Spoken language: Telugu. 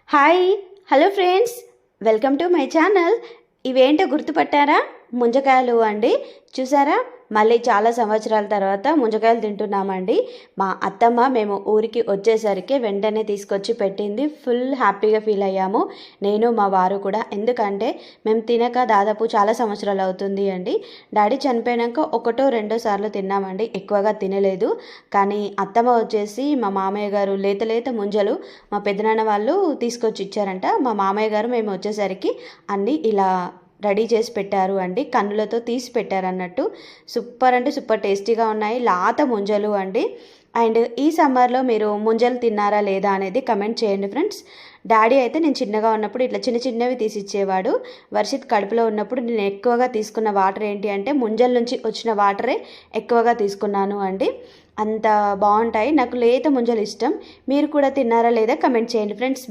Hi hello friends, welcome to my channel. ఇవేంటో గుర్తుపట్టారా? ముంజకాయలు అండి. చూసారా, మళ్ళీ చాలా సంవత్సరాల తర్వాత ముంజకాయలు తింటున్నామండి. మా అత్తమ్మ మేము ఊరికి వచ్చేసరికి వెంటనే తీసుకొచ్చి పెట్టింది. ఫుల్ హ్యాపీగా ఫీల్ అయ్యాము, నేను మా వారు కూడా. ఎందుకంటే మేము తినక దాదాపు చాలా సంవత్సరాలు అవుతుంది అండి. డాడీ చనిపోయాక ఒకటో రెండో సార్లు తిన్నామండి, ఎక్కువగా తినలేదు. కానీ అత్తమ్మ వచ్చేసి మా మామయ్య గారు లేత లేత ముంజలు మా పెద్దనాన్న వాళ్ళు తీసుకొచ్చి ఇచ్చారంట. మా మామయ్య గారు మేము వచ్చేసరికి అన్నీ ఇలా రెడీ చేసి పెట్టారు అండి, కన్నులతో తీసి పెట్టారు అన్నట్టు. సూపర్ అంటే సూపర్ టేస్టీగా ఉన్నాయి, లాత ముంజలు అండి. అండ్ ఈ సమ్మర్లో మీరు ముంజలు తిన్నారా లేదా అనేది కమెంట్ చేయండి ఫ్రెండ్స్. డాడీ అయితే నేను చిన్నగా ఉన్నప్పుడు ఇట్లా చిన్న చిన్నవి తీసి ఇచ్చేవాడు. వర్షిత్ కడుపులో ఉన్నప్పుడు నేను ఎక్కువగా తీసుకున్న వాటర్ ఏంటి అంటే ముంజల నుంచి వచ్చిన వాటరే ఎక్కువగా తీసుకున్నాను అండి. అంత బాగుంటాయి. నాకు లేత ముంజలు ఇష్టం. మీరు కూడా తిన్నారా లేదా కమెంట్ చేయండి ఫ్రెండ్స్.